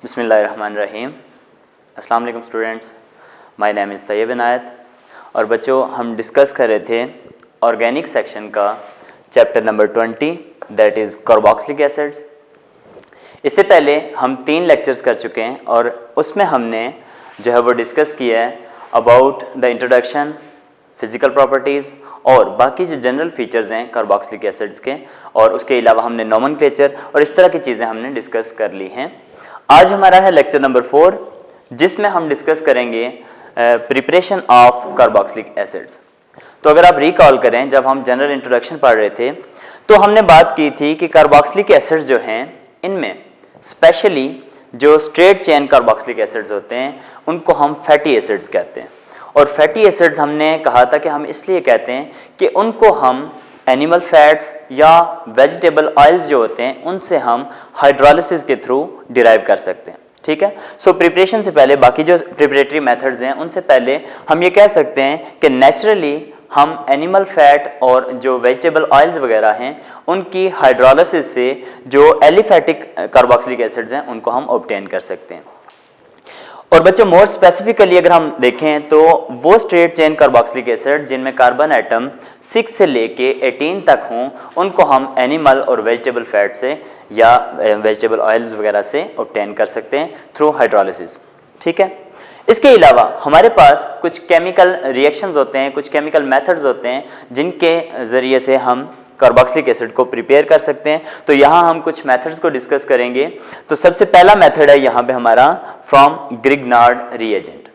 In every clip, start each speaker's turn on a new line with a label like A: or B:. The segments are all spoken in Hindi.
A: बिस्मिल्लाहिर्रहमानिर्रहीम। अस्सलाम वालेकुम students, my name is Tayyab Inayat. और बच्चों, हम डिस्कस कर रहे थे ऑर्गेनिक सेक्शन का chapter number 20 that is carboxylic acids. इससे पहले हम 3 लेक्चर्स कर चुके हैं और उसमें हमने जो है वो डिस्कस किया है about the introduction, physical properties और बाकी जो जनरल फीचर्स हैं कार्बोक्सिलिक एसिड्स के, और उसके अलावा हमने नोमेनक्लेचर और इस तरह की चीज़ें हमने डिस्कस कर ली हैं। आज हमारा है लेक्चर नंबर 4 जिसमें हम डिस्कस करेंगे प्रिपरेशन ऑफ कार्बोक्सिलिक एसिड्स। तो अगर आप रिकॉल करें, जब हम जनरल इंट्रोडक्शन पढ़ रहे थे तो हमने बात की थी कि कार्बोक्सिलिक एसिड्स जो हैं इनमें स्पेशली जो स्ट्रेट चेन कार्बोक्सिलिक एसिड्स होते हैं उनको हम फैटी एसिड्स कहते हैं। और फैटी एसिड्स हमने कहा था कि हम इसलिए कहते हैं कि उनको हम एनिमल फैट्स या वेजिटेबल ऑयल्स जो होते हैं उनसे हम हाइड्रोलिसिस के थ्रू डिराइव कर सकते हैं। ठीक है। सो प्रिपरेशन से पहले बाकी जो प्रिपरेटरी मेथड्स हैं उनसे पहले हम ये कह सकते हैं कि नेचुरली हम एनिमल फैट और जो वेजिटेबल ऑयल्स वगैरह हैं उनकी हाइड्रोलिसिस से जो एलिफैटिक कार्बोक्सिलिक एसिड्स हैं उनको हम ऑब्टेन कर सकते हैं। और बच्चों, मोर स्पेसिफिकली अगर हम देखें तो वो स्ट्रेट चेन कार्बोक्सिलिक एसिड जिनमें कार्बन एटम 6 से लेके 18 तक हों उनको हम एनिमल और वेजिटेबल फैट से या वेजिटेबल ऑयल्स वगैरह से ऑब्टेन कर सकते हैं थ्रू हाइड्रोलिसिस। ठीक है। इसके अलावा हमारे पास कुछ केमिकल रिएक्शंस होते हैं, कुछ केमिकल मेथड्स होते हैं जिनके ज़रिए से हम कार्बोक्सिलिक एसिड को प्रिपेयर कर सकते हैं। तो यहाँ हम कुछ मेथड्स को डिस्कस करेंगे। तो सबसे पहला मेथड है यहाँ पे हमारा फ्रॉम ग्रिग्नार्ड रिएजेंट।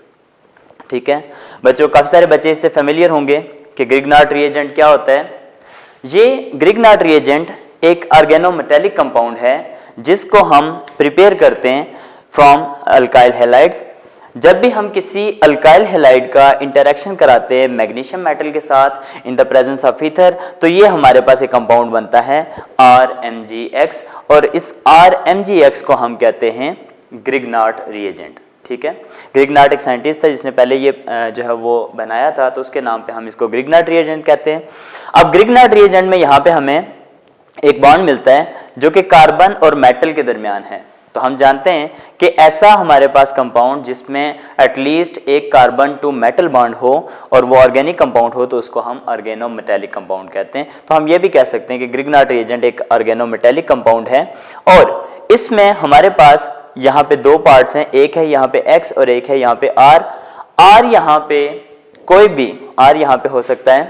A: ठीक है बच्चों, काफ़ी सारे बच्चे इससे फेमिलियर होंगे कि ग्रिग्नार्ड रिएजेंट क्या होता है। ये ग्रिग्नार्ड रिएजेंट एक ऑर्गेनोमेटेलिक कंपाउंड है जिसको हम प्रिपेयर करते हैं फ्रॉम अल्काइल हैलाइड्स। जब भी हम किसी अल्काइल हैलाइड का इंटरेक्शन कराते हैं मैग्नीशियम मेटल के साथ in the presence of ether, तो ये हमारे पास एक कंपाउंड बनता है RMgX, और इस RMgX को हम कहते हैं ग्रिग्नार्ड रिएजेंट। ठीक है। ग्रिग्नार्ड एक साइंटिस्ट था जिसने पहले ये जो है वो बनाया था, तो उसके नाम पे हम इसको ग्रिग्नार्ड रिएजेंट कहते हैं। अब ग्रिग्नार्ड रिएजेंट में यहाँ पे हमें एक बॉन्ड मिलता है जो कि कार्बन और मेटल के दरमियान है। तो हम जानते हैं कि ऐसा हमारे पास कंपाउंड जिसमें एटलीस्ट एक कार्बन टू मेटल बॉन्ड हो और वो ऑर्गेनिक कंपाउंड हो तो उसको हम ऑर्गेनोमेटेलिक कंपाउंड कहते हैं। तो हम ये भी कह सकते हैं कि ग्रिग्नार्ड रिएजेंट एक ऑर्गेनोमेटेलिक कंपाउंड है। और इसमें हमारे पास यहाँ पे 2 पार्ट्स हैं, एक है यहाँ पे X और एक है यहाँ पे R। R यहाँ पे कोई भी R यहाँ पे हो सकता है,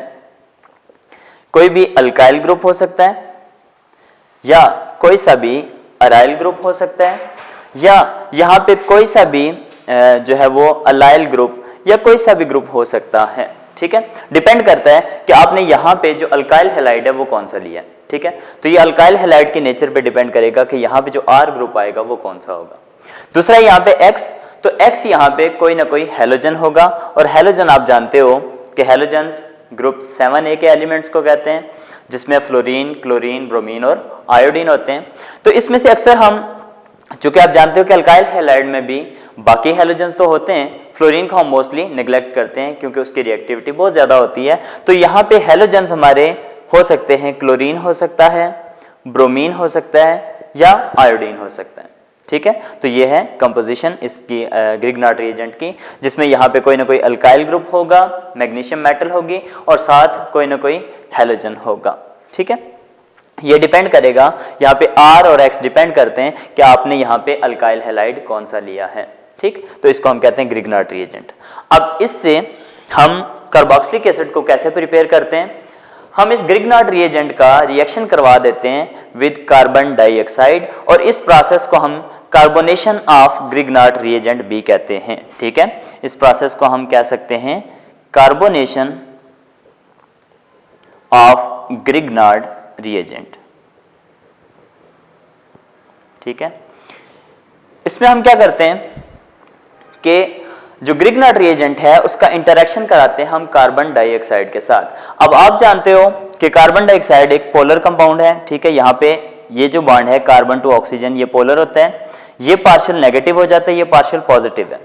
A: कोई भी अल्काइल ग्रुप हो सकता है या कोई सा भी अराइल ग्रुप हो सकता है, या यहाँ पे कोई सा भी जो है वो अलाइल ग्रुप या कोई सा भी ग्रुप हो सकता है। ठीक है। डिपेंड करता है कि आपने यहाँ पे जो अल्काइल हैलाइड है वो कौन सा लिया है। ठीक है। तो ये अल्काइल हैलाइड के नेचर पे डिपेंड करेगा कि यहाँ पे जो R ग्रुप आएगा वो कौन सा होगा। दूसरा यहाँ पे X, तो X यहाँ पे कोई ना कोई हैलोजन होगा, और हैलोजन आप जानते हो कि हैलोजन्स ग्रुप 7A के एलिमेंट्स को कहते हैं जिसमें फ्लोरीन, क्लोरीन, ब्रोमीन और आयोडीन होते हैं। तो इसमें से अक्सर हम, चूंकि आप जानते हो कि अल्काइल हैलाइड में भी बाकी हैलोजन्स तो होते हैं, फ्लोरीन को हम मोस्टली निगलेक्ट करते हैं क्योंकि उसकी रिएक्टिविटी बहुत ज़्यादा होती है। तो यहाँ पे हैलोजन्स हमारे हो सकते हैं, क्लोरीन हो सकता है, ब्रोमीन हो सकता है या आयोडीन हो सकता है। ठीक है। तो ये है कंपोजिशन इसकी ग्रिग्नार्ड रिएजेंट की, जिसमें यहाँ पे कोई ना कोई अल्काइल ग्रुप होगा, मैग्नीशियम मेटल होगी और साथ कोई ना कोई हैलोजन होगा। ठीक है। ये डिपेंड करेगा, यहाँ पे R और X डिपेंड करते हैं कि आपने यहाँ पे अल्काइल हैलाइड कौन सा लिया है। ठीक। तो इसको हम कहते हैं ग्रिग्नार्ड रिएजेंट। अब इससे हम कार्बोक्सिलिक एसिड को कैसे प्रिपेयर करते हैं, हम इस ग्रिग्नार्ड रिएजेंट का रिएक्शन करवा देते हैं विद कार्बन डाइऑक्साइड, और इस प्रोसेस को हम कार्बोनेशन ऑफ ग्रिग्नार्ड रिएजेंट भी कहते हैं। ठीक है। इस प्रोसेस को हम कह सकते हैं कार्बोनेशन ऑफ ग्रिग्नार्ड रिएजेंट। ठीक है। इसमें हम क्या करते हैं कि जो ग्रिग्नार्ड रिएजेंट है उसका इंटरेक्शन कराते हैं हम कार्बन डाइऑक्साइड के साथ। अब आप जानते हो कि कार्बन डाइऑक्साइड एक पोलर कंपाउंड है। ठीक है। यहाँ पे ये जो बॉन्ड है कार्बन टू ऑक्सीजन ये पोलर होता है, ये पार्शियल नेगेटिव हो जाता है, ये पार्शियल पॉजिटिव है।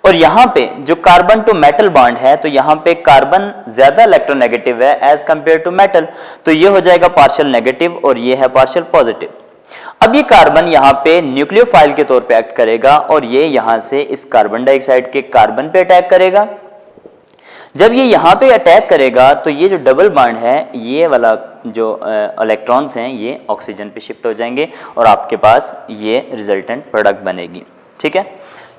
A: और यहाँ पे जो कार्बन टू मेटल बॉन्ड है तो यहाँ पे कार्बन ज्यादा इलेक्ट्रोनेगेटिव है एज कंपेयर टू मेटल, तो ये हो जाएगा पार्शियल नेगेटिव और ये है पार्शियल पॉजिटिव। अब ये कार्बन यहाँ पे न्यूक्लियोफाइल के तौर पे एक्ट करेगा और ये यहाँ से इस कार्बन डाइऑक्साइड के कार्बन पे अटैक करेगा। जब ये यहाँ पे अटैक करेगा तो ये जो डबल बॉन्ड है, ये वाला जो इलेक्ट्रॉन्स हैं ये ऑक्सीजन पे शिफ्ट हो जाएंगे और आपके पास ये रिजल्टेंट प्रोडक्ट बनेगी। ठीक है,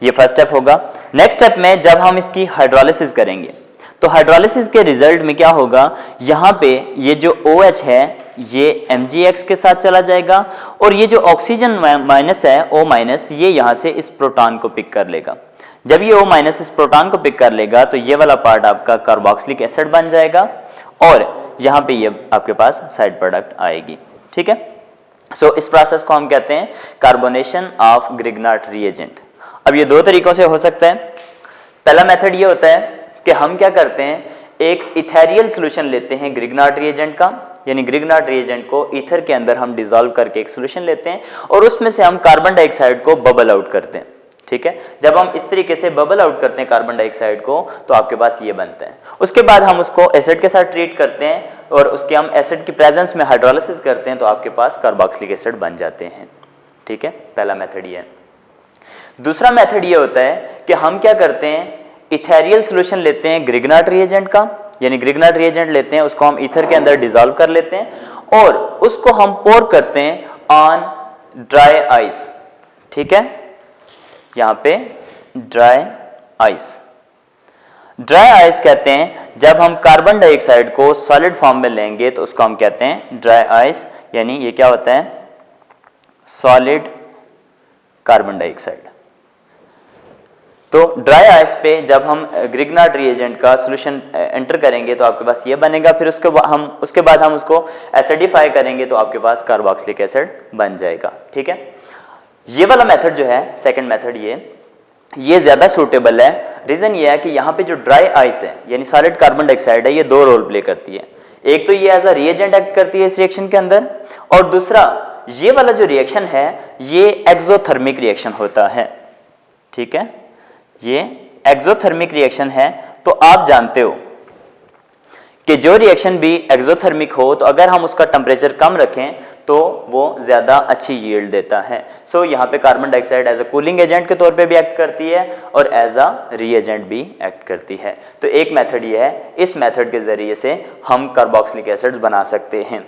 A: ये फर्स्ट स्टेप होगा। नेक्स्ट स्टेप में जब हम इसकी हाइड्रोलिसिस करेंगे तो हाइड्रोलिसिस के रिजल्ट में क्या होगा, यहाँ पे ये जो OH है ये MgX के साथ चला जाएगा और ये जो ऑक्सीजन माइनस है O माइनस, ये यहाँ से इस प्रोटॉन को पिक कर लेगा। जब ये O माइनस इस प्रोटॉन को पिक कर लेगा तो ये वाला पार्ट आपका कार्बोक्सिलिक एसिड बन जाएगा और यहाँ पे ये आपके पास साइड प्रोडक्ट आएगी। ठीक है, सो इस प्रोसेस को हम कहते हैं कार्बोनेशन ऑफ ग्रिग्नार्ड रिएजेंट। अब ये दो तरीकों से हो सकता है। पहला मेथड ये होता है कि हम क्या करते हैं, एक इथेरियल सॉल्यूशन लेते हैं ग्रिग्नार्ड रिएजेंट का, यानी ग्रिग्नार्ड रिएजेंट को ईथर के अंदर हम डिसॉल्व करके एक सॉल्यूशन लेते हैं और उसमें से हम कार्बन डाइऑक्साइड को बबल आउट करते हैं। ठीक है, जब हम इस तरीके से बबल आउट करते हैं कार्बन डाइऑक्साइड को तो आपके पास ये बनता है। उसके बाद हम उसको एसिड के साथ ट्रीट करते हैं और उसके हम एसिड की प्रेजेंस में हाइड्रोलिसिस करते हैं तो आपके पास कार्बोक्सिलिक एसिड बन जाते हैं। ठीक है, पहला मेथड ये है। दूसरा मेथड ये होता है कि हम क्या करते हैं, इथेरियल सॉल्यूशन लेते हैं ग्रिग्नार्ड रिएजेंट का, यानी ग्रिग्नार्ड रिएजेंट लेते हैं, उसको हम ईथर के अंदर डिसॉल्व कर लेते हैं और उसको हम पोर करते हैं ऑन ड्राई आइस। ठीक है, यहाँ पे ड्राई आइस, ड्राई आइस कहते हैं जब हम कार्बन डाइऑक्साइड को सॉलिड फॉर्म में लेंगे तो उसको हम कहते हैं ड्राई आइस, यानी ये क्या होता है, सॉलिड कार्बन डाइऑक्साइड। तो ड्राई आइस पे जब हम ग्रिग्नार्ड रिएजेंट का सॉल्यूशन एंटर करेंगे तो आपके पास ये बनेगा, फिर उसके बाद हम उसको एसिडिफाई करेंगे तो आपके पास कार्बोक्सिलिक एसिड बन जाएगा। ठीक है, ये वाला मेथड जो है सेकंड मेथड ये ज्यादा सूटेबल है। रीजन ये है कि यहाँ पे जो ड्राई आइस है यानी सॉलिड कार्बन डाइऑक्साइड है, ये दो रोल प्ले करती है। एक तो ये एज अ रिएजेंट एक्ट करती है इस रिएक्शन के अंदर और दूसरा ये वाला जो रिएक्शन है ये एक्सोथर्मिक रिएक्शन होता है। ठीक है, ये एक्सोथर्मिक रिएक्शन है। तो आप जानते हो कि जो रिएक्शन भी एक्सोथर्मिक हो तो अगर हम उसका टेम्परेचर कम रखें तो वो ज्यादा अच्छी यील्ड देता है। सो यहाँ पे carbon dioxide as a cooling agent के तौर पे भी एक्ट करती है और एज अ रीएजेंट भी एक्ट करती है। तो एक मेथड ये है, इस मेथड के जरिए से हम कार्बोक्सिलिक एसिड्स बना सकते हैं।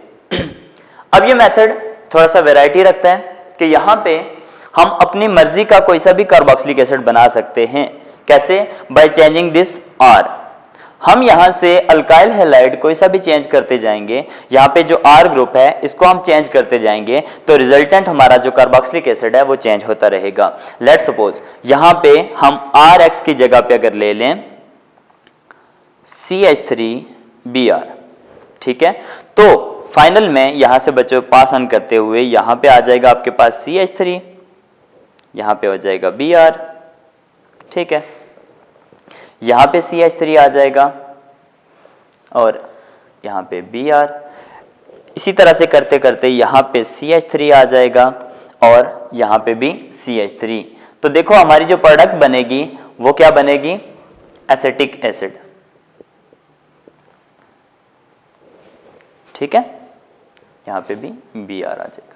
A: अब ये मेथड थोड़ा सा वैरायटी रखता है कि यहाँ पे हम अपनी मर्जी का कोई सा भी कार्बोक्सिलिक एसिड बना सकते हैं। कैसे? By changing this R। हम यहाँ से अल्काइल हैलाइड कोई सा भी चेंज करते जाएंगे, यहाँ पे जो R ग्रुप है इसको हम चेंज करते जाएंगे तो रिजल्टेंट हमारा जो कार्बोक्सिलिक एसिड है वो चेंज होता रहेगा। लेट्स सपोज यहाँ पे हम RX की जगह पे अगर ले लें CH3Br, ठीक है, तो फाइनल में यहां से बच्चों पास ऑन करते हुए यहां पे आ जाएगा आपके पास CH3, यहां पे हो जाएगा Br, ठीक है, यहां पे CH3 आ जाएगा और यहां पे Br। इसी तरह से करते करते यहां पे CH3 आ जाएगा और यहां पे भी CH3। तो देखो हमारी जो प्रोडक्ट बनेगी वो क्या बनेगी? Acetic acid. ठीक है, यहाँ पे भी Br आ जाएगा।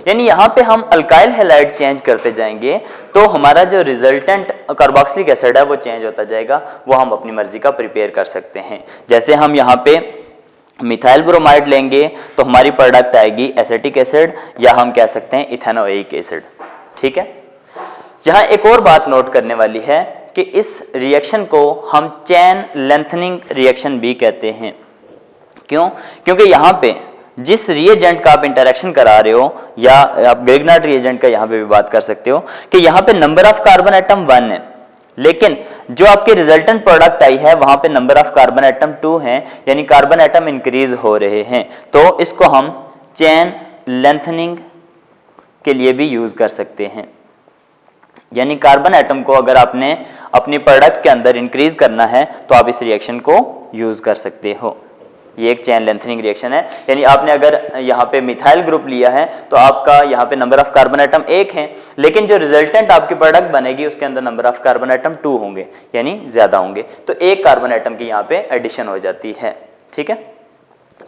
A: यानी यहाँ पे हम अल्काइल हैलाइड चेंज करते जाएंगे तो हमारा जो रिजल्टेंट कार्बोक्सिलिक एसिड है वो चेंज होता जाएगा, वो हम अपनी मर्जी का प्रिपेयर कर सकते हैं। जैसे हम यहाँ पे मिथाइल ब्रोमाइड लेंगे तो हमारी प्रोडक्ट आएगी एसिटिक एसिड या हम कह सकते हैं इथेनोइक एसिड। ठीक है, यहाँ एक और बात नोट करने वाली है कि इस रिएक्शन को हम चेन लेंथनिंग रिएक्शन भी कहते हैं। क्यों? क्योंकि यहाँ पे जिस रिएजेंट का आप इंटरेक्शन करा रहे हो या आप ग्रिग्नार्ड रिएजेंट का यहाँ पे भी बात कर सकते हो कि यहाँ पे नंबर ऑफ कार्बन एटम 1 है, लेकिन जो आपके रिजल्टेंट प्रोडक्ट आई है वहां पे नंबर ऑफ कार्बन एटम 2 हैं, यानी कार्बन एटम इंक्रीज हो रहे हैं। तो इसको हम चेन लेंथनिंग के लिए भी यूज कर सकते हैं। यानी कार्बन एटम को अगर आपने अपनी प्रोडक्ट के अंदर इंक्रीज करना है तो आप इस रिएक्शन को यूज कर सकते हो। ये एक चेन लेंथनिंग रिएक्शन है। यानी आपने अगर यहाँ पे मिथाइल ग्रुप लिया है तो आपका यहाँ पे नंबर ऑफ कार्बन एटम 1 है, लेकिन जो रिजल्टेंट आपकी प्रोडक्ट बनेगी उसके अंदर नंबर ऑफ कार्बन एटम 2 होंगे, यानी ज्यादा होंगे, तो एक कार्बन एटम की यहाँ पे एडिशन हो जाती है। ठीक है,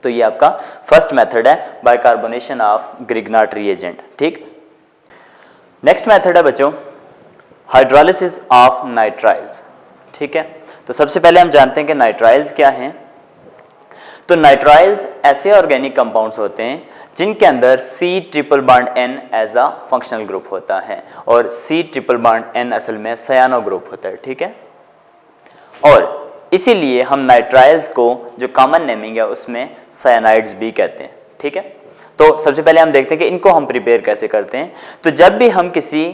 A: तो ये आपका फर्स्ट मेथड है, बाइकार्बोनेशन ऑफ ग्रिग्नाट रिएजेंट। ठीक, नेक्स्ट मेथड है बच्चों हाइड्रोलिसिस ऑफ नाइट्राइल्स। ठीक है, तो सबसे पहले हम जानते हैं कि नाइट्राइल्स क्या हैं। तो नाइट्राइल्स ऐसे ऑर्गेनिक कंपाउंड्स होते हैं जिनके अंदर C triple bond N as a functional group होता है और C ट्रिपल बॉन्ड N असल में सायानो ग्रुप होता है। ठीक है, और इसीलिए हम नाइट्राइल्स को जो कॉमन नेमिंग है उसमें साइनाइड्स भी कहते हैं। ठीक है, तो सबसे पहले हम देखते हैं कि इनको हम प्रिपेयर कैसे करते हैं। तो जब भी हम किसी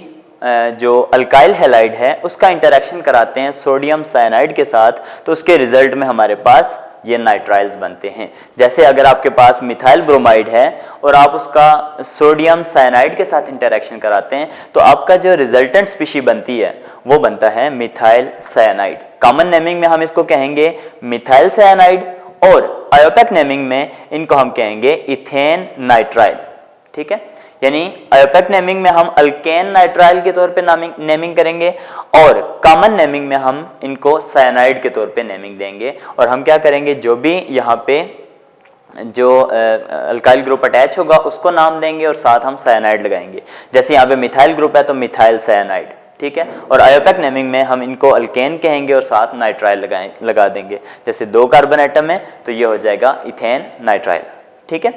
A: जो अल्काइल हैलाइड है उसका इंटरेक्शन कराते हैं सोडियम साइनाइड के साथ, तो उसके रिजल्ट में हमारे पास ये नाइट्राइल्स बनते हैं। जैसे अगर आपके पास मिथाइल ब्रोमाइड है और आप उसका सोडियम साइनाइड के साथ इंटरेक्शन कराते हैं तो आपका जो रिजल्टेंट स्पीशी बनती है वो बनता है मिथाइल साइनाइड। कॉमन नेमिंग में हम इसको कहेंगे मिथाइल साइनाइड और आयोपेक नेमिंग में इनको हम कहेंगे इथेन नाइट्राइल। ठीक है, यानी आयोपेक नेमिंग में हम अल्केन नाइट्राइल के तौर पे नेमिंग करेंगे और कॉमन नेमिंग में हम इनको साइनाइड के तौर पे नेमिंग देंगे। और हम क्या करेंगे, जो भी यहाँ पे जो अल्काइल ग्रुप अटैच होगा उसको नाम देंगे और साथ हम साइनाइड लगाएंगे। जैसे यहाँ पे मिथाइल ग्रुप है तो मिथाइल साइनाइड। ठीक है, और आयोपेक नेमिंग में हम इनको अल्केन कहेंगे और साथ नाइट्राइल लगा देंगे। जैसे 2 कार्बन एटम है तो ये हो जाएगा इथेन नाइट्राइल। ठीक है,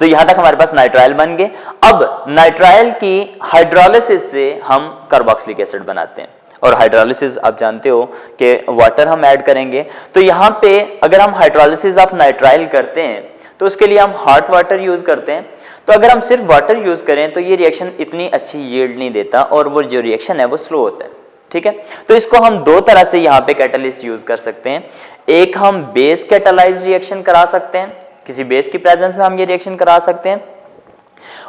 A: तो यहां तक हमारे पास नाइट्राइल बन गए। अब नाइट्राइल की हाइड्रोलिसिस से हम कार्बोक्सिलिक एसिड बनाते हैं और हाइड्रोलिसिस आप जानते हो कि वाटर हम ऐड करेंगे। तो यहाँ पे अगर हम हाइड्रोलिसिस ऑफ नाइट्राइल करते हैं तो उसके लिए हम हॉट वाटर यूज करते हैं। तो अगर हम सिर्फ वाटर यूज करें तो ये रिएक्शन इतनी अच्छी यील्ड नहीं देता और वो जो रिएक्शन है वो स्लो होता है। ठीक है, तो इसको हम 2 तरह से यहाँ पे कैटालिस्ट यूज कर सकते हैं। एक हम बेस कैटालाइज्ड रिएक्शन करा सकते हैं, किसी बेस की प्रेजेंस में हम ये रिएक्शन करा सकते हैं,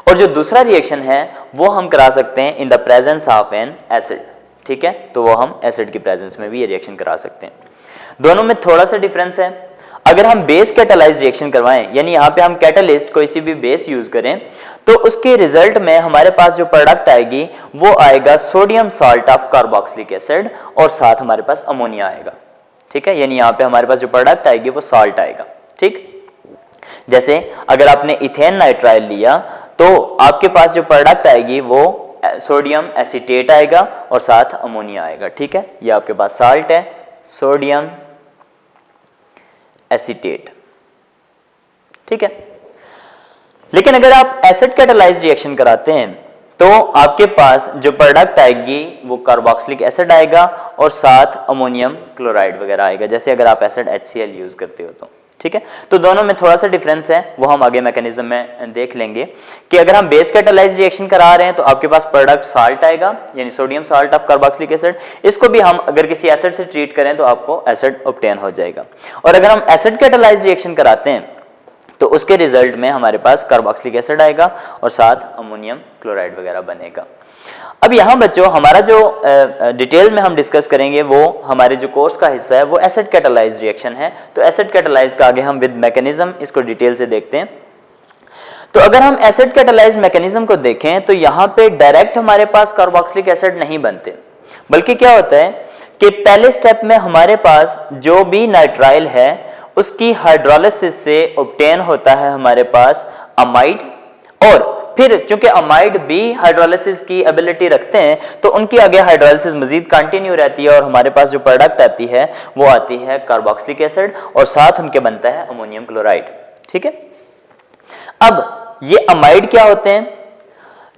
A: और जो दूसरा रिएक्शन है वो हम करा सकते हैं in the presence of N acid. ठीक है, तो वो हम एसिड की प्रेजेंस में भी ये रिएक्शन करा सकते हैं। दोनों में थोड़ा सा डिफरेंस है। अगर हम बेस कैटालाइज्ड रिएक्शन करवाएं, यानी यहाँ पे हम कैटालिस्ट कोई सी भी बेस यूज करें, तो उसके रिजल्ट में हमारे पास जो प्रोडक्ट आएगी वो आएगा sodium salt of carboxylic acid और साथ हमारे पास अमोनिया आएगा। ठीक है, यानी यहाँ पे हमारे पास जो प्रोडक्ट आएगी वो साल्ट आएगा। ठीक, जैसे अगर आपने इथेन नाइट्राइल लिया तो आपके पास जो प्रोडक्ट आएगी वो सोडियम एसीटेट आएगा और साथ अमोनिया आएगा। ठीक है, ये आपके पास साल्ट है, सोडियम एसीटेट। ठीक है, लेकिन अगर आप एसिड कैटालाइज्ड रिएक्शन कराते हैं तो आपके पास जो प्रोडक्ट आएगी वो कार्बोक्सिलिक एसिड आएगा और साथ अमोनियम क्लोराइड वगैरह आएगा, जैसे अगर आप एसिड HCl यूज करते हो तो। ठीक है, तो दोनों में थोड़ा सा डिफरेंस है, वो हम आगे मैकेनिज्म में देख लेंगे कि अगर हम बेस कैटालाइज्ड रिएक्शन करा रहे हैं तो आपके पास प्रोडक्ट साल्ट आएगा, यानी sodium salt of carboxylic acid. इसको भी हम अगर किसी एसिड से ट्रीट करें तो आपको एसिड ऑब्टेन हो जाएगा। और अगर हम एसिड कैटालाइज्ड रिएक्शन कराते हैं तो उसके रिजल्ट में हमारे पास कार्बोक्सिलिक एसिड आएगा और साथ अमोनियम क्लोराइड वगैरह बनेगा। अब यहाँ बच्चों हमारा जो डिटेल में हम डिस्कस करेंगे वो हमारे जो कोर्स का हिस्सा है वो एसिड कैटालाइज्ड रिएक्शन है। तो एसिड कैटालाइज्ड का आगे हम विद मैकेनिज्म इसको डिटेल से देखते हैं। तो अगर हम एसिड कैटालाइज्ड मैकेनिज्म को देखें तो यहाँ पे डायरेक्ट हमारे पास कार्बोक्सिलिक एसिड नहीं बनते, बल्कि क्या होता है कि पहले स्टेप में हमारे पास जो भी नाइट्राइल है उसकी हाइड्रोलिसिस से ऑब्टेन होता है हमारे पास अमाइड, और फिर चूंकि अमाइड भी हाइड्रोलिसिस की एबिलिटी रखते हैं तो उनकी आगे हाइड्रोलिसिस मजीद कंटिन्यू रहती है और हमारे पास जो प्रोडक्ट आती है वो आती है कार्बोक्सिलिक एसिड और साथ उनके बनता है अमोनियम क्लोराइड। ठीक है, अब ये अमाइड क्या होते हैं,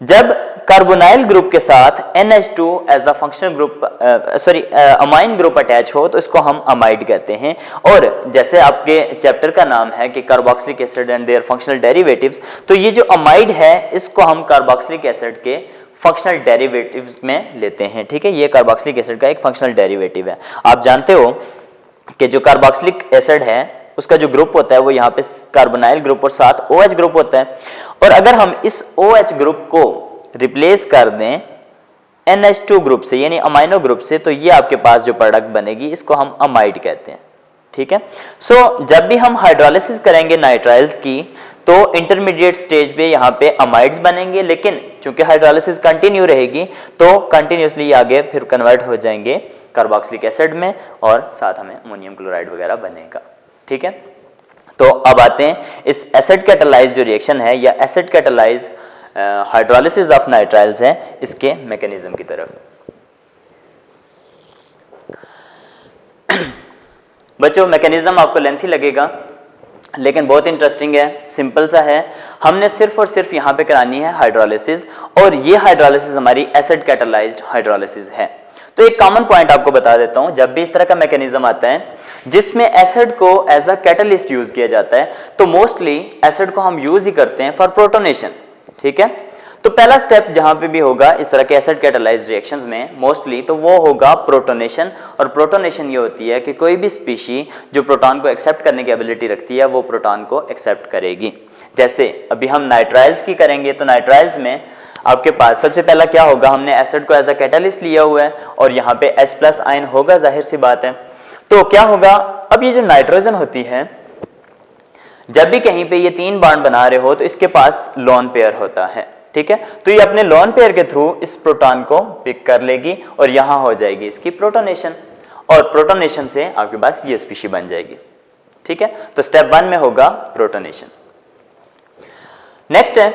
A: जब कार्बोनाइल ग्रुप के साथ NH2 as a functional group amine group attach हो तो इसको हम अमाइड कहते हैं। और जैसे आपके चैप्टर का नाम है कि carboxylic acid and their functional derivatives, तो ये जो अमाइड है इसको हम कार्बोक्सिलिक एसिड के फंक्शनल डेरिवेटिव्स में लेते हैं। ठीक है, ये कार्बोक्सिलिक एसिड का एक फंक्शनल डेरिवेटिव है। आप जानते हो कि जो कार्बोक्सिलिक एसिड है उसका जो ग्रुप होता है वो यहाँ पे कार्बोनाइल ग्रुप और साथ OH ग्रुप होता है, और अगर हम इस OH ग्रुप को रिप्लेस कर दें NH2 ग्रुप से यानी अमाइनो ग्रुप से, तो ये आपके पास जो प्रोडक्ट बनेगी इसको हम अमाइड कहते हैं। ठीक है, सो जब भी हम हाइड्रोलिसिस करेंगे नाइट्राइल्स की तो इंटरमीडिएट स्टेज पे यहाँ पे अमाइड्स बनेंगे, लेकिन चूंकि हाइड्रोलिसिस कंटिन्यू रहेगी तो कंटिन्यूसली आगे फिर कन्वर्ट हो जाएंगे कार्बोक्सिलिक एसिड में और साथ हमें अमोनियम क्लोराइड वगैरह बनेगा। ठीक है, तो अब आते हैं इस एसिड कैटालाइज जो रिएक्शन है या acid catalyse hydrolysis of nitriles है इसके मैकेनिज्म की तरफ। बच्चों मैकेनिज्म आपको लेंथी लगेगा लेकिन बहुत इंटरेस्टिंग है, सिंपल सा है। हमने सिर्फ और सिर्फ यहाँ पे करानी है हाइड्रोलिसिस और ये हाइड्रोलिसिस हमारी एसिड कैटालाइज्ड हाइड्रोलिसिस है। तो एक कॉमन पॉइंट आपको बता देता हूँ, जब भी इस तरह का मैकेनिज्म आता है जिसमें एसिड को एज अ कैटलिस्ट यूज किया जाता है तो मोस्टली एसिड को हम यूज ही करते हैं फॉर प्रोटोनेशन। ठीक है, तो पहला स्टेप जहां पे भी होगा इस तरह के एसिड कैटालाइज्ड रिएक्शंस में मोस्टली तो वो होगा प्रोटोनेशन। और प्रोटोनेशन ये होती है कि कोई भी स्पीशी जो प्रोटॉन को एक्सेप्ट करने की एबिलिटी रखती है वो प्रोटॉन को एक्सेप्ट करेगी। जैसे अभी हम नाइट्राइल्स की करेंगे तो नाइट्राइल्स में आपके पास सबसे पहला क्या होगा, हमने एसिड को एज अ कैटालिस्ट लिया हुआ है और यहाँ पे H+ आयन होगा, जाहिर सी बात है। तो क्या होगा, अब ये जो नाइट्रोजन होती है जब भी कहीं पे ये 3 बॉन्ड बना रहे हो तो इसके पास लोन पेयर होता है। ठीक है, तो ये अपने लोन पेयर के थ्रू इस प्रोटॉन को पिक कर लेगी और यहां हो जाएगी इसकी प्रोटोनेशन और प्रोटोनेशन से आपके पास ये स्पीशी बन जाएगी। ठीक है, तो स्टेप 1 में होगा प्रोटोनेशन। नेक्स्ट है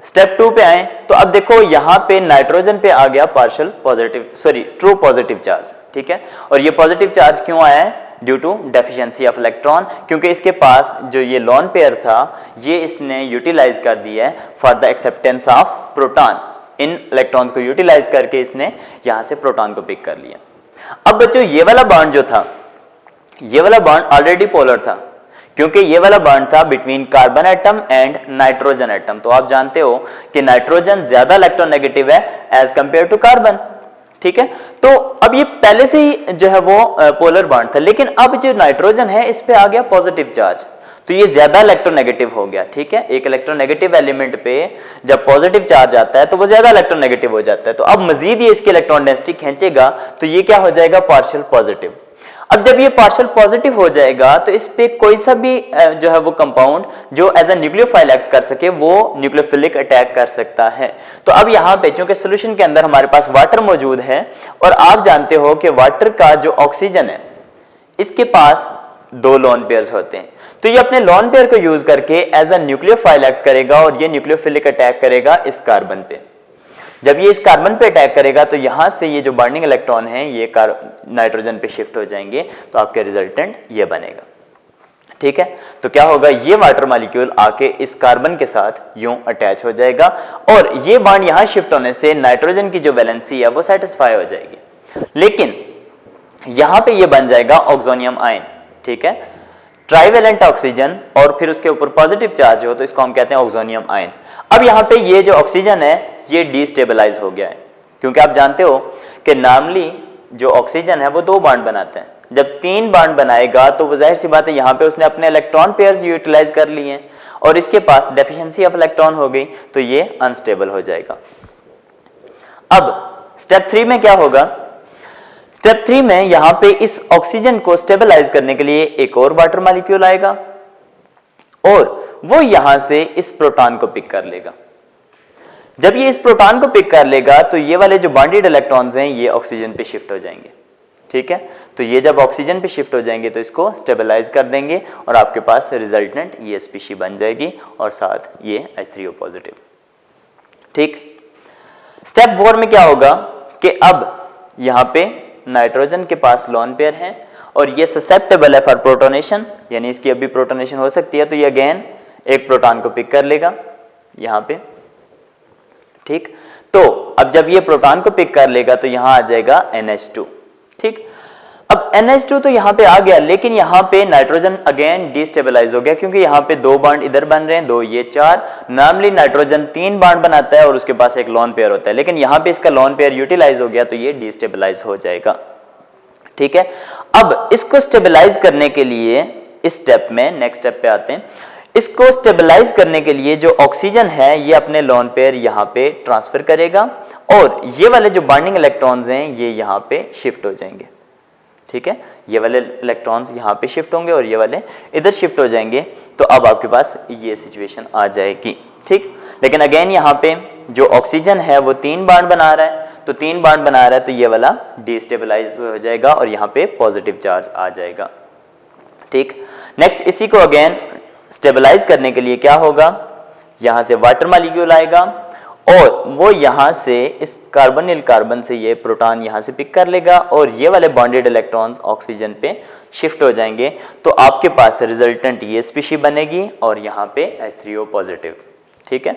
A: स्टेप 2 पे आए तो अब देखो यहां पे नाइट्रोजन पे आ गया ट्रू पॉजिटिव चार्ज। ठीक है, और ये पॉजिटिव चार्ज क्यों आया है, due to deficiency of electron, क्योंकि इसके पास जो ये लोन पेयर था ये इसने यूटिलाइज कर दिया है for the acceptance of proton. In electrons को यूटिलाइज करके इसने यहां से प्रोटॉन को पिक कर लिया। अब बच्चों ये वाला बॉन्ड जो था, ये वाला बॉन्ड ऑलरेडी पोलर था क्योंकि ये वाला बॉन्ड था between carbon atom and nitrogen atom. तो आप जानते हो कि नाइट्रोजन ज्यादा इलेक्ट्रोनेगेटिव है एज कंपेयर टू कार्बन। ठीक है, तो अब ये पहले से ही जो है वो पोलर बॉन्ड था, लेकिन अब जो नाइट्रोजन है इस पे आ गया पॉजिटिव चार्ज तो ये ज्यादा इलेक्ट्रोनेगेटिव हो गया। ठीक है, एक इलेक्ट्रोनेगेटिव एलिमेंट पे जब पॉजिटिव चार्ज आता है तो वो ज्यादा इलेक्ट्रोनेगेटिव हो जाता है। तो अब मजीद ये इसकी इलेक्ट्रॉन डेंसिटी खींचेगा तो ये क्या हो जाएगा, पार्शियल पॉजिटिव। अब जब ये पार्शियल पॉजिटिव हो जाएगा तो इस पे कोई सा भी जो है वो कंपाउंड जो एज अ न्यूक्लियोफाइल एक्ट कर सके वो न्यूक्लियोफिलिक अटैक कर सकता है। तो अब यहाँ पे चूंकि सोल्यूशन के अंदर हमारे पास वाटर मौजूद है और आप जानते हो कि वाटर का जो ऑक्सीजन है इसके पास 2 लोन पेयर्स होते हैं, तो ये अपने लोन पेयर को यूज करके एज अ न्यूक्लियोफाइल एक्ट करेगा और ये न्यूक्लियोफिलिक अटैक करेगा इस कार्बन पे। जब ये इस कार्बन पे अटैक करेगा तो यहां से ये जो बॉन्डिंग इलेक्ट्रॉन है ये नाइट्रोजन पे शिफ्ट हो जाएंगे तो आपके रिजल्टेंट ये बनेगा। ठीक है, तो क्या होगा, ये वाटर मॉलिक्यूल आके इस कार्बन के साथ यूं अटैच हो जाएगा और ये बॉन्ड यहां शिफ्ट होने से नाइट्रोजन की जो वैलेंसी है वो सेटिस्फाई हो जाएगी। लेकिन यहां पे ये बन जाएगा ऑक्सोनियम आयन। ठीक है, ट्राइवेलेंट ऑक्सीजन और फिर उसके ऊपर पॉजिटिव चार्ज हो तो इसको हम कहते हैं ऑक्सोनियम आयन। अब यहाँ पे ये जो ऑक्सीजन है ये डिस्टेबलाइज हो गया है क्योंकि आप जानते हो कि नॉर्मली जो ऑक्सीजन है वो 2 बॉन्ड बनाते हैं, जब 3 बॉन्ड बनाएगा तो वो जाहिर सी बात है यहाँ पे उसने अपने इलेक्ट्रॉन पेयर्स यूटिलाइज कर लिए हैं और इसके पास डेफिशिएंसी ऑफ इलेक्ट्रॉन हो गई तो ये अनस्टेबल हो जाएगा। अब स्टेप 3 में क्या होगा, स्टेप 3 में यहां पे इस ऑक्सीजन को स्टेबलाइज करने के लिए एक और वाटर मॉलिक्यूल आएगा और वो यहां से इस प्रोटॉन को पिक कर लेगा। जब ये इस प्रोटॉन को पिक कर लेगा तो ये वाले जो बॉन्डेड इलेक्ट्रॉन्स हैं ये ऑक्सीजन पे शिफ्ट हो जाएंगे। ठीक है, तो ये जब ऑक्सीजन पे शिफ्ट हो जाएंगे तो इसको स्टेबलाइज कर देंगे और आपके पास रिजल्टेंट ये स्पीशी बन जाएगी और साथ ये H3O पॉजिटिव। ठीक, स्टेप 4 में क्या होगा कि अब यहां पे नाइट्रोजन के पास लोन पेयर है और ये ससेप्टेबल है फॉर प्रोटोनेशन, यानी इसकी अभी प्रोटोनेशन हो सकती है तो ये अगेन एक प्रोटॉन को पिक कर लेगा यहां पे। ठीक, तो अब जब ये प्रोटॉन को पिक कर लेगा तो यहां आ जाएगा NH2। ठीक, अब NH2 तो यहां पे आ गया लेकिन यहां पे नाइट्रोजन अगेन डिस्टेबलाइज हो गया क्योंकि यहां पे 2 बॉन्ड इधर बन रहे हैं, 2 ये 4। नॉर्मली नाइट्रोजन 3 बॉन्ड बनाता है और उसके पास एक लोन पेयर होता है, लेकिन यहां पे इसका लोन पेयर यूटिलाइज हो गया तो ये डिस्टेबलाइज हो जाएगा। ठीक है, अब इसको स्टेबलाइज करने के लिए इस स्टेप में नेक्स्ट स्टेप पे आते हैं, इसको स्टेबलाइज करने के लिए जो ऑक्सीजन है ये अपने लोन पेयर यहाँ पे ट्रांसफर करेगा और ये वाले जो बॉन्डिंग इलेक्ट्रॉन्स हैं ये यहाँ पे शिफ्ट हो जाएंगे। ठीक है, ये वाले इलेक्ट्रॉन्स यहाँ पे शिफ्ट होंगे और ये वाले इधर शिफ्ट हो जाएंगे तो अब आपके पास ये सिचुएशन आ जाएगी। ठीक, लेकिन अगेन यहाँ पे जो ऑक्सीजन है वो 3 बॉन्ड बना रहा है तो 3 बॉन्ड बना रहा है तो ये वाला डिस्टेबलाइज हो जाएगा और यहाँ पे पॉजिटिव चार्ज आ जाएगा। ठीक, नेक्स्ट इसी को अगेन स्टेबलाइज करने के लिए क्या होगा, यहां से वाटर मॉलिक्यूल आएगा और वो यहां से इस कार्बोनिल कार्बन से ये प्रोटॉन यहां से पिक कर लेगा और ये वाले बॉन्डेड इलेक्ट्रॉन्स ऑक्सीजन पे शिफ्ट हो जाएंगे। तो आपके पास रिजल्टेंट ये स्पीशी बनेगी और यहाँ पे H3O पॉजिटिव। ठीक है,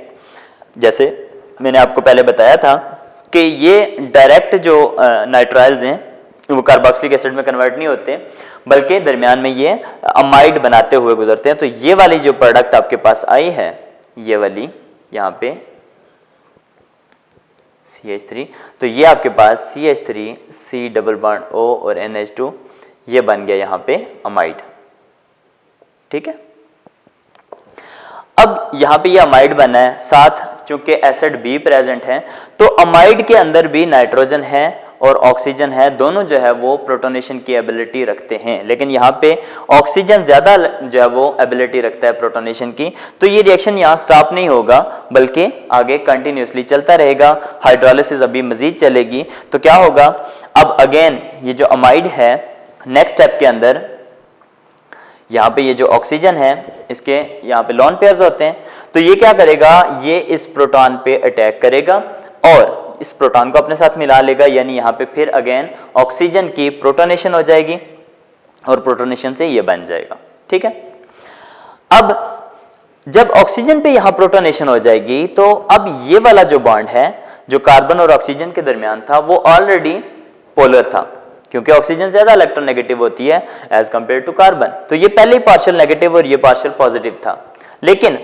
A: जैसे मैंने आपको पहले बताया था कि ये डायरेक्ट जो नाइट्राइल्स हैं वो कार्बोक्सिलिक एसिड में कन्वर्ट नहीं होते, बल्कि दरमियान में ये अमाइड बनाते हुए गुजरते हैं। तो ये वाली जो प्रोडक्ट आपके पास आई है, ये वाली यहाँ पे CH3, तो ये आपके पास CH3 C double bond O और NH2 ये बन गया यहाँ पे अमाइड। ठीक है, अब यहाँ पे ये अमाइड बना है, साथ चूंकि एसिड B प्रेजेंट है तो अमाइड के अंदर भी नाइट्रोजन है और ऑक्सीजन है, दोनों जो है वो प्रोटोनेशन की एबिलिटी रखते हैं, लेकिन यहाँ पे ऑक्सीजन ज्यादा जो है वो एबिलिटी रखता है प्रोटोनेशन की। तो ये रिएक्शन यहाँ स्टॉप नहीं होगा बल्कि आगे कंटिन्यूसली चलता रहेगा, हाइड्रोलिसिस अभी मजीद चलेगी। तो क्या होगा, अब अगेन ये जो अमाइड है नेक्स्ट स्टेप के अंदर यहाँ पे ये जो ऑक्सीजन है इसके यहाँ पे लोन पेयर्स होते हैं, तो ये क्या करेगा, ये इस प्रोटॉन पे अटैक करेगा और इस प्रोटॉन को अपने साथ मिला लेगा, यानी यहाँ पे फिर अगेन ऑक्सीजन की प्रोटोनेशन हो जाएगी और प्रोटोनेशन से ये बन जाएगा। ठीक है, अब जब ऑक्सीजन पे यहाँ प्रोटोनेशन हो जाएगी तो अब ये वाला जो बॉन्ड है जो कार्बन और ऑक्सीजन के दरमियान था वो ऑलरेडी पोलर था, क्योंकि ऑक्सीजन ज्यादा इलेक्ट्रोनेगेटिव होती है एज कंपेयर टू कार्बन। तो ये पहले ही पार्शियल नेगेटिव और ये पार्शियल पॉजिटिव था, लेकिन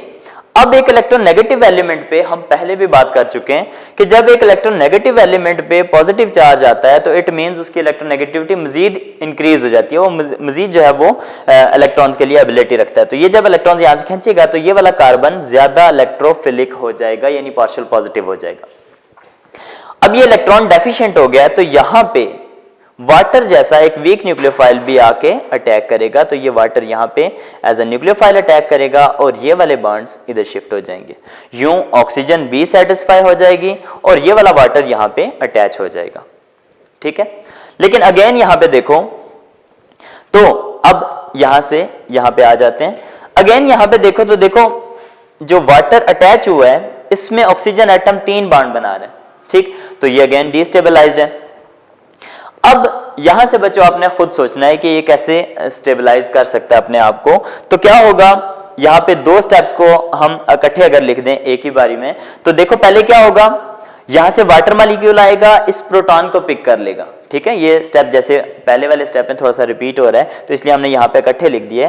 A: अब एक इलेक्ट्रोनेगेटिव एलिमेंट पे हम पहले भी बात कर चुके हैं कि जब एक इलेक्ट्रोनेगेटिव एलिमेंट पे पॉजिटिव चार्ज आता है तो इट मींस उसकी इलेक्ट्रोनेगेटिविटी मजीद इंक्रीज हो जाती है, वो मजीद जो है वो इलेक्ट्रॉन्स के लिए एबिलिटी रखता है। तो ये जब इलेक्ट्रॉन्स यहाँ से खींचेगा तो ये वाला कार्बन ज्यादा इलेक्ट्रोफिलिक हो जाएगा, यानी पार्शियल पॉजिटिव हो जाएगा। अब ये इलेक्ट्रॉन डेफिशिएंट हो गया है तो यहाँ पे वाटर जैसा एक वीक न्यूक्लियोफाइल भी आके अटैक करेगा, तो ये वाटर यहाँ पे एज अ न्यूक्लियोफाइल अटैक करेगा और ये वाले बॉन्ड्स इधर शिफ्ट हो जाएंगे। यूं ऑक्सीजन भी सेटिस्फाई हो जाएगी और ये वाला वाटर यहाँ पे अटैच हो जाएगा। ठीक है, लेकिन अगेन यहाँ पे देखो, तो अब यहां से यहाँ पे आ जाते हैं। अगेन यहाँ पे देखो तो देखो जो वाटर अटैच हुआ है इसमें ऑक्सीजन एटम 3 बॉन्ड बना रहे हैं। ठीक, तो ये अगेन डिस्टेबलाइज्ड है। अब यहां से बच्चों आपने खुद सोचना है कि ये कैसे स्टेबलाइज कर सकता है अपने आप को। तो क्या होगा, यहां पे 2 स्टेप्स को हम इकट्ठे अगर लिख दें एक ही बारी में, तो देखो पहले क्या होगा, यहां से वाटर मॉलिक्यूल आएगा, इस प्रोटॉन को पिक कर लेगा। ठीक है, ये स्टेप जैसे पहले वाले स्टेप में थोड़ा सा रिपीट हो रहा है तो इसलिए हमने यहां पे इकट्ठे लिख दिए।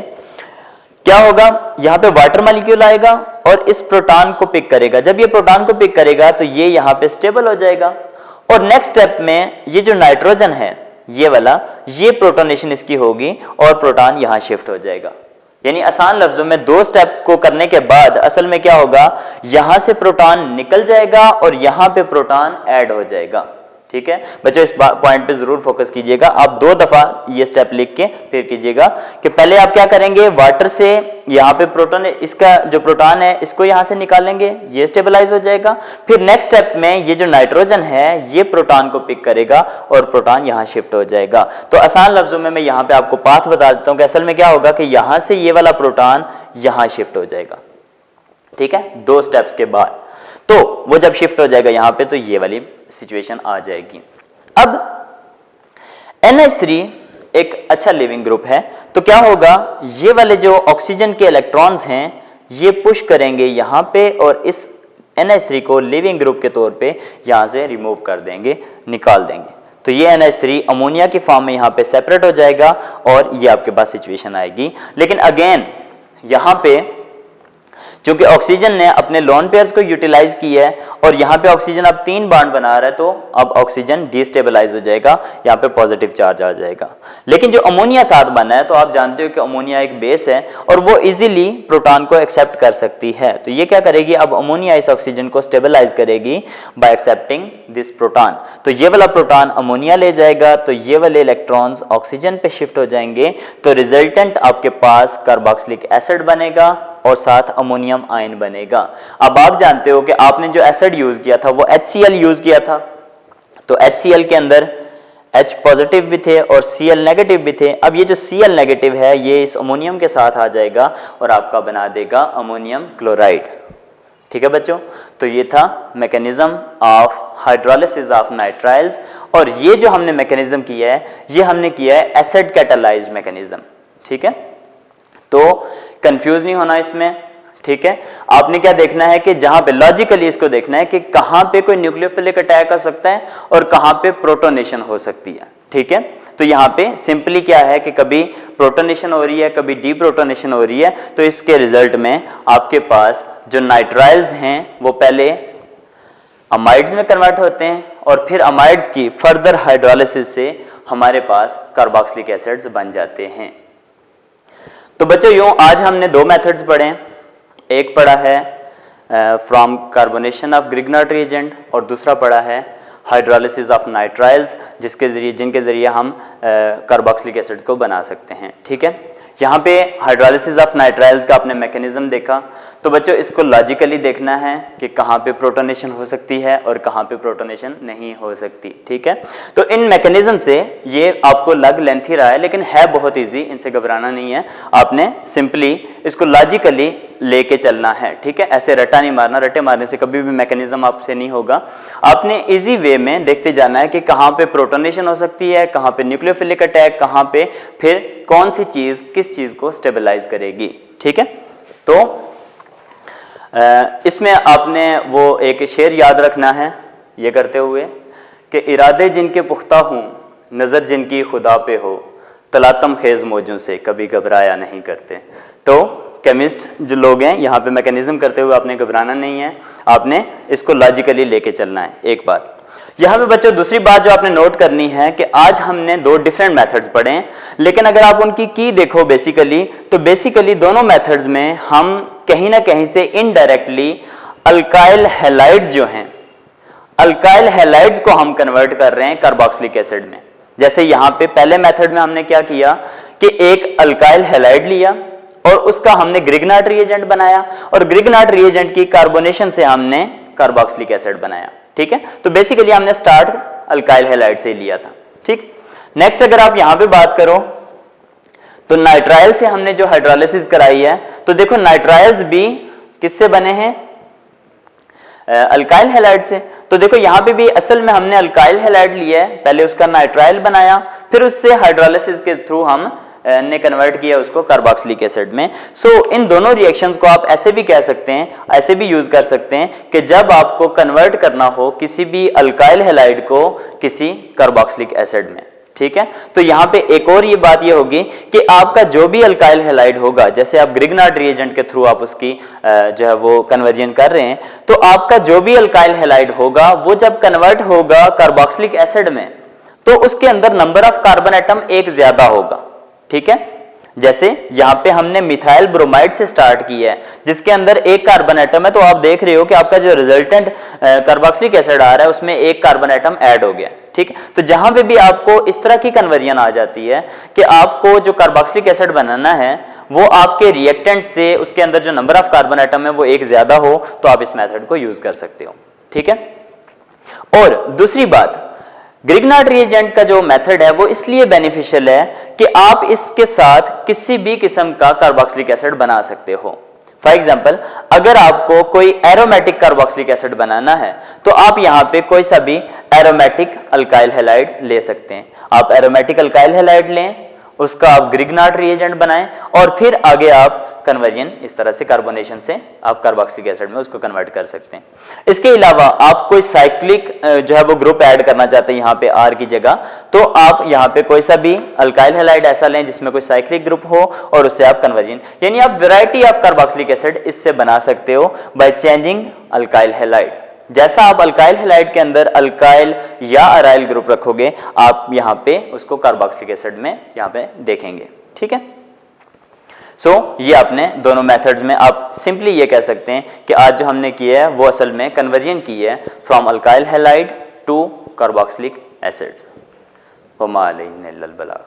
A: क्या होगा, यहां पे वाटर मॉलिक्यूल आएगा और इस प्रोटॉन को पिक करेगा। जब ये प्रोटॉन को पिक करेगा तो ये यहां पे स्टेबल हो जाएगा और नेक्स्ट स्टेप में ये जो नाइट्रोजन है ये वाला, ये प्रोटोनेशन इसकी होगी और प्रोटॉन यहां शिफ्ट हो जाएगा। यानी आसान लफ्जों में 2 स्टेप को करने के बाद असल में क्या होगा, यहां से प्रोटॉन निकल जाएगा और यहां पे प्रोटॉन ऐड हो जाएगा। ठीक है बच्चों, इस पॉइंट पे जरूर फोकस कीजिएगा। आप 2 दफा ये स्टेप लिख के फिर कीजिएगा कि पहले आप क्या करेंगे, वाटर से यहाँ पे प्रोटॉन, इसका जो प्रोटॉन है इसको यहाँ से निकालेंगे, ये स्टेबलाइज हो जाएगा। फिर नेक्स्ट स्टेप में ये जो नाइट्रोजन है ये प्रोटॉन को पिक करेगा और प्रोटॉन यहाँ शिफ्ट हो जाएगा। तो आसान लफ्जों में मैं यहाँ पे आपको पाथ बता देता हूँ कि असल में क्या होगा कि यहाँ से ये वाला प्रोटॉन यहाँ शिफ्ट हो जाएगा। ठीक है, 2 स्टेप्स के बाद तो वो जब शिफ्ट हो जाएगा यहाँ पे तो ये वाली सिचुएशन आ जाएगी। अब NH3 एक अच्छा लिविंग ग्रुप है, तो क्या होगा, ये वाले जो ऑक्सीजन के इलेक्ट्रॉन्स हैं ये पुश करेंगे यहाँ पे और इस NH3 को लिविंग ग्रुप के तौर पे यहाँ से रिमूव कर देंगे, निकाल देंगे। तो ये NH3 अमोनिया की फॉर्म में यहाँ पे सेपरेट हो जाएगा और ये आपके पास सिचुएशन आएगी। लेकिन अगेन यहाँ पे क्योंकि ऑक्सीजन ने अपने लोन पेयर्स को यूटिलाइज किया है और यहाँ पे ऑक्सीजन अब 3 बॉन्ड बना रहा है, तो अब ऑक्सीजन डिस्टेबलाइज हो जाएगा, यहाँ पे पॉजिटिव चार्ज आ जाएगा। लेकिन जो अमोनिया साथ बना है, तो आप जानते हो कि अमोनिया एक बेस है और वो इजीली प्रोटॉन को एक्सेप्ट कर सकती है। तो ये क्या करेगी, अब अमोनिया इस ऑक्सीजन को स्टेबलाइज करेगी बाय एक्सेप्टिंग दिस प्रोटॉन। तो ये वाला प्रोटॉन अमोनिया ले जाएगा, तो ये वाले इलेक्ट्रॉन्स ऑक्सीजन पे शिफ्ट हो जाएंगे, तो रिजल्टेंट आपके पास कार्बोक्सिलिक एसिड बनेगा और साथ अमोनियम आयन बनेगा। अब आप जानते हो कि आपने जो एसिड यूज किया था वो HCl यूज किया था, तो HCl के अंदर H पॉजिटिव भी थे और Cl नेगेटिव भी थे। अब ये जो Cl नेगेटिव है ये इस अमोनियम के साथ आ जाएगा और आपका बना देगा अमोनियम क्लोराइड। ठीक है बच्चों, तो ये था mechanism of hydrolysis of nitriles. और ये जो हमने मैकेनिज्म किया है ये हमने किया है एसिड कैटालाइज्ड मैकेनिज्म। ठीक है, तो कंफ्यूज नहीं होना इसमें। ठीक है, आपने क्या देखना है कि जहां पे लॉजिकली इसको देखना है कि कहां पे कोई न्यूक्लियोफिलिक अटैक हो सकता है और कहां पे प्रोटोनेशन हो सकती है। ठीक है, तो यहाँ पे सिंपली क्या है कि कभी प्रोटोनेशन हो रही है कभी डीप्रोटोनेशन हो रही है, तो इसके रिजल्ट में आपके पास जो नाइट्राइल्स हैं वो पहले अमाइड्स में कन्वर्ट होते हैं और फिर अमाइड्स की फर्दर हाइड्रोलिसिस से हमारे पास कार्बोक्सिलिक एसिड्स बन जाते हैं। तो बच्चों यूं आज हमने दो मेथड्स पढ़े हैं, एक पढ़ा है from carbonation of Grignard reagent और दूसरा पढ़ा है हाइड्रोलिसिस ऑफ नाइट्राइल्स जिनके जरिए हम कार्बोक्सिलिक एसिड को बना सकते हैं। ठीक है, यहाँ पे हाइड्रोलिसिस ऑफ नाइट्राइल्स का आपने मैकेनिज्म देखा। तो बच्चों इसको लॉजिकली देखना है कि कहाँ पे प्रोटोनेशन हो सकती है और कहाँ पे प्रोटोनेशन नहीं हो सकती। ठीक है, तो इन मैकेनिज्म से ये आपको लग लेंथी रहा है लेकिन है बहुत इजी, इनसे घबराना नहीं है। आपने सिंपली इसको लॉजिकली लेके चलना है। ठीक है, ऐसे रटा नहीं मारना, रटे मारने से कभी भी मैकेनिज्म आपसे नहीं होगा। आपने इजी वे में देखते जाना है कि कहाँ पे प्रोटोनेशन हो सकती है, कहाँ पे न्यूक्लियोफिलिक अटैक, कहाँ पे फिर कौन सी चीज किस चीज को स्टेबलाइज करेगी। ठीक है, तो इसमें आपने वो एक शेर याद रखना है ये करते हुए कि इरादे जिनके पुख्ता हूँ नज़र जिनकी खुदा पे हो, तलातम खेज मौजों से कभी घबराया नहीं करते। तो केमिस्ट जो लोग हैं यहाँ पे मैकेनिज्म करते हुए आपने घबराना नहीं है, आपने इसको लॉजिकली लेके चलना है। एक बात यहाँ पे बच्चों, दूसरी बात जो आपने नोट करनी है कि आज हमने दो डिफरेंट मेथड्स पढ़े हैं, लेकिन अगर आप उनकी की देखो बेसिकली, तो बेसिकली दोनों मेथड्स में हम कहीं ना कहीं से इनडायरेक्टली अल्काइल हैलाइड्स जो हैं, अल्काइल हैलाइड्स को हम कन्वर्ट कर रहे हैं कार्बोक्सिलिक एसिड में। जैसे यहाँ पे पहले मेथड में हमने क्या किया कि एक अल्काइल हैलाइड लिया और उसका हमने ग्रिग्नार्ड रिएजेंट बनाया और ग्रिग्नार्ड रिएजेंट की कार्बोनेशन से हमने कार्बोक्सिलिक एसिड बनाया। ठीक है, तो बेसिकली हमने स्टार्ट अल्काइल हैलाइड से लिया था। ठीक, नेक्स्ट अगर आप यहां पे बात करो तो नाइट्राइल से हमने जो हाइड्रोलिसिस कराई है, तो देखो नाइट्राइल्स भी किससे बने हैं, अल्काइल हैलाइड से। तो देखो यहां पे भी असल में हमने अल्काइल हैलाइड लिया है, पहले उसका नाइट्राइल बनाया, फिर उससे हाइड्रोलिसिस के थ्रू हम ने कन्वर्ट किया उसको कार्बोक्सिलिक एसिड में। सो इन दोनों रिएक्शंस को आप ऐसे भी कह सकते हैं, ऐसे भी यूज कर सकते हैं कि जब आपको कन्वर्ट करना हो किसी भी अल्काइल हैलाइड को किसी कार्बोक्सिलिक एसिड में। ठीक है, तो यहाँ पे एक और ये बात ये होगी कि आपका जो भी अल्काइल हैलाइड होगा, जैसे आप ग्रिग्नार्ड रिएजेंट के थ्रू आप उसकी जो है वो कन्वर्जन कर रहे हैं, तो आपका जो भी अल्काइल हैलाइड होगा वो जब कन्वर्ट होगा कार्बोक्सिलिक एसिड में तो उसके अंदर नंबर ऑफ कार्बन एटम एक ज्यादा होगा। ठीक है, जैसे यहां पे हमने मिथाइल ब्रोमाइड से स्टार्ट किया है जिसके अंदर एक कार्बन एटम है, तो आप देख रहे हो कि आपका जो रिजल्टेंट कार्बोक्सिलिक एसिड आ रहा है उसमें एक कार्बन एटम ऐड हो गया। ठीक है, तो जहां पे भी आपको इस तरह की कन्वर्जन आ जाती है कि आपको जो कार्बोक्सिलिक एसिड बनाना है वो आपके रिएक्टेंट से उसके अंदर जो नंबर ऑफ कार्बन एटम है वो एक ज्यादा हो, तो आप इस मेथड को यूज कर सकते हो। ठीक है, और दूसरी बात, ग्रिग्नार्ड रिएजेंट का जो मेथड है वो इसलिए बेनिफिशियल है कि आप इसके साथ किसी भी किस्म का कार्बोक्सिलिक एसिड बना सकते हो। फॉर एग्जांपल, अगर आपको कोई एरोमेटिक कार्बोक्सिलिक एसिड बनाना है तो आप यहाँ पे कोई सा भी एरोमेटिक अल्काइल हैलाइड ले सकते हैं। आप एरोमेटिक अल्काइल हैलाइड लें, उसका आप ग्रिग्नार्ड रिएजेंट बनाएं और फिर आगे आप कन्वर्जन इस तरह से कार्बोनेशन से आप कार्बोक्सिलिक एसिड में उसको कन्वर्ट कर सकते हैं। इसके अलावा आप कोई साइक्लिक जो है वो ग्रुप ऐड करना चाहते हैं यहाँ पे R की जगह, तो आप यहाँ पे कोई सा भी अल्काइल हैलाइड ऐसा लें जिसमें कोई साइक्लिक ग्रुप हो और उससे आप कन्वर्जन, यानी आप वैरायटी ऑफ कार्बोक्सिलिक एसिड इससे बना सकते हो बाय चेंजिंग अल्काइल हैलाइड। जैसा आप अल्काइल हैलाइड के अंदर अल्काइल या अराइल ग्रुप रखोगे आप यहाँ पे उसको कार्बोक्सिलिक एसिड में यहाँ पे देखेंगे। ठीक है, सो ये आपने दोनों मेथड्स में आप सिंपली ये कह सकते हैं कि आज जो हमने किया है वो असल में कन्वर्जन की है from alkyl halide to carboxylic acids. वमा अलैना इल्लल बलाग।